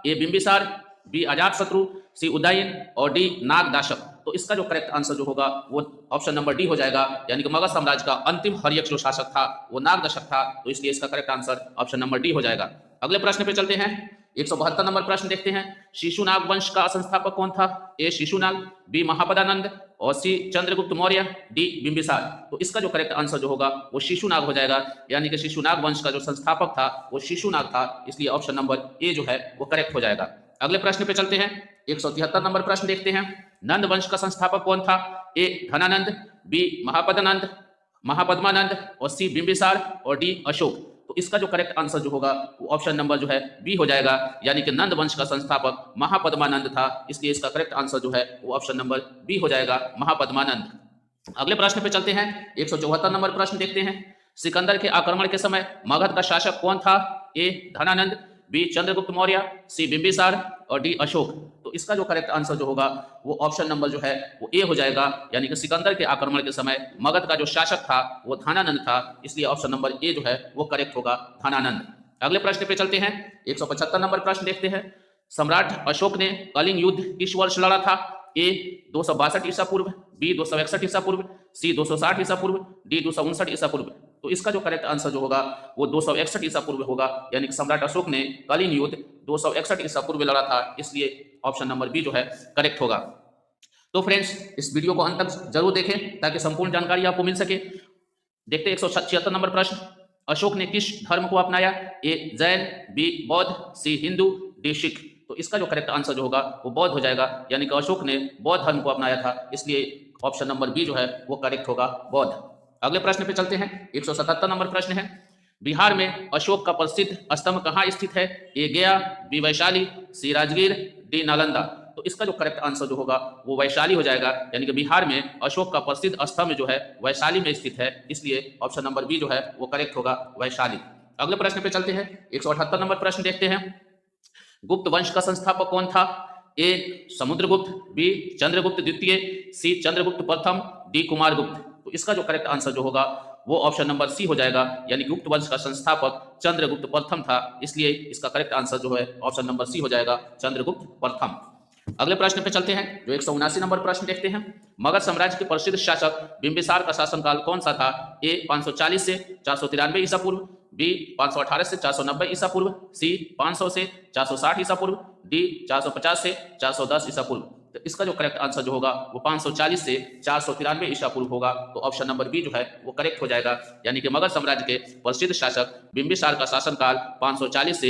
ए Bimbisara, B Ajatashatru, सी उदयन और D नागदाशक। तो इसका जो करेक्ट आंसर जो होगा वो ऑप्शन नंबर डी हो जाएगा, यानी कि मगध साम्राज्य का अंतिम हर्यक जो शासक था वो नागदशक था, तो इसलिए इसका correct answer option number D हो जाएगा। अगले प्रश्न पे चलते हैं। 172 नंबर प्रश्न देखते हैं। शिशुनाग वंश का संस्थापक कौन था? ए शिशुनाग, बी महापदानंद और सी चंद्रगुप्त मौर्य, डी बिंबिसार। तो इसका जो करेक्ट आंसर जो होगा वो शिशुनाग हो जाएगा, यानी कि शिशुनाग वंश का जो संस्थापक था वो शिशुनाग था, इसलिए ऑप्शन नंबर ए जो है वो करेक्ट हो जाएगा। अगले प्रश्न पे चलते हैं। 173 नंबर प्रश्न देखते हैं। नंद वंश का संस्थापक कौन था? ए धनानंद, बी महापदानंद, महापद्मानंद और सी बिंबिसार और डी अशोक। तो इसका जो करेक्ट आंसर जो होगा वो ऑप्शन नंबर जो है बी हो जाएगा, यानी कि नंद वंश का संस्थापक महापद्मानंद था, इसलिए इसका करेक्ट आंसर जो है वो ऑप्शन नंबर बी हो जाएगा, महापद्मानंद। अगले प्रश्न पे चलते हैं। 174 नंबर प्रश्न देखते हैं। सिकंदर के आक्रमण के समय मगध का शासक कौन था? ए धनानंद, बी चंद्रगुप्त मौर्य, सी बिंबिसार और डी अशोक। तो इसका जो करेक्ट आंसर जो होगा वो ऑप्शन नंबर जो है वो ए हो जाएगा, यानी कि सिकंदर के आक्रमण के समय मगध का जो शासक था वो धनानंद था, इसलिए ऑप्शन नंबर ए जो है वो करेक्ट होगा, धनानंद। अगले प्रश्न पे चलते हैं। 175 नंबर प्रश्न देखते हैं। सम्राट अशोक ने कलिंग युद्ध किस वर्ष लड़ा था? ए 262 ईसा पूर्व, बी 261 ईसा पूर्व, सी 260 ईसा पूर्व, डी 259 ईसा पूर्व। तो इसका जो करेक्ट आंसर जो होगा वो 261 ईसा पूर्व होगा, यानी कि सम्राट अशोक ने कलिंग युद्ध 261 ईसा पूर्व लड़ा था, इसलिए ऑप्शन नंबर बी जो है करेक्ट होगा। तो फ्रेंड्स, इस वीडियो को अंत तक जरूर देखें ताकि संपूर्ण जानकारी आपको मिल सके। देखते हैं 176 नंबर प्रश्न। अशोक ने किस धर्म को अपनाया? ए जैन, बी बौद्ध, सी हिंदू, डी सिख। तो इसका जो करेक्ट आंसर जो होगा वो बौद्ध हो जाएगा, यानी कि अशोक ने बौद्ध धर्म को अपनाया था, इसलिए ऑप्शन नंबर बी जो है वो करेक्ट होगा, बौद्ध। अगले प्रश्न पे चलते हैं। 177 नंबर प्रश्न है। बिहार में अशोक का प्रसिद्ध स्तंभ कहाँ स्थित है? ए गया, बी वैशाली, सी राजगीर, डी नालंदा। तो इसका जो करेक्ट आंसर जो होगा वो वैशाली हो जाएगा, यानी कि बिहार में अशोक का प्रसिद्ध स्तंभ जो है वैशाली में स्थित है, इसलिए ऑप्शन नंबर बी जो है वो करेक्ट होगा, वैशाली। अगले प्रश्न पे चलते हैं। 178 नंबर प्रश्न देखते हैं। गुप्त वंश का संस्थापक कौन था? ए समुद्रगुप्त, बी चंद्रगुप्त द्वितीय, सी चंद्रगुप्त प्रथम, डी कुमारगुप्त। तो इसका जो करेक्ट आंसर जो होगा वो ऑप्शन नंबर सी हो जाएगा, यानी गुप्त वंश का संस्थापक चंद्रगुप्त प्रथम था, इसलिए इसका करेक्ट आंसर जो है ऑप्शन नंबर सी हो जाएगा, चंद्रगुप्त प्रथम। अगले प्रश्न पे चलते हैं। जो 179 नंबर प्रश्न देखते हैं। मगध साम्राज्य के प्रसिद्ध शासक बिंबिसार का शासनकाल कौन सा था? ए 540 से 493 ईसा पूर्व, बी 518 से 490 ईसा पूर्व, सी 500 से 460 ईसा पूर्व, डी 450 से 410 ईसा पूर्व। तो इसका जो करेक्ट आंसर जो होगा वो 540 से 493 ईसा पूर्व होगा, तो ऑप्शन नंबर बी जो है वो करेक्ट हो जाएगा, यानी कि मगध साम्राज्य के प्रसिद्ध शासक बिंबिसार का शासनकाल 540 से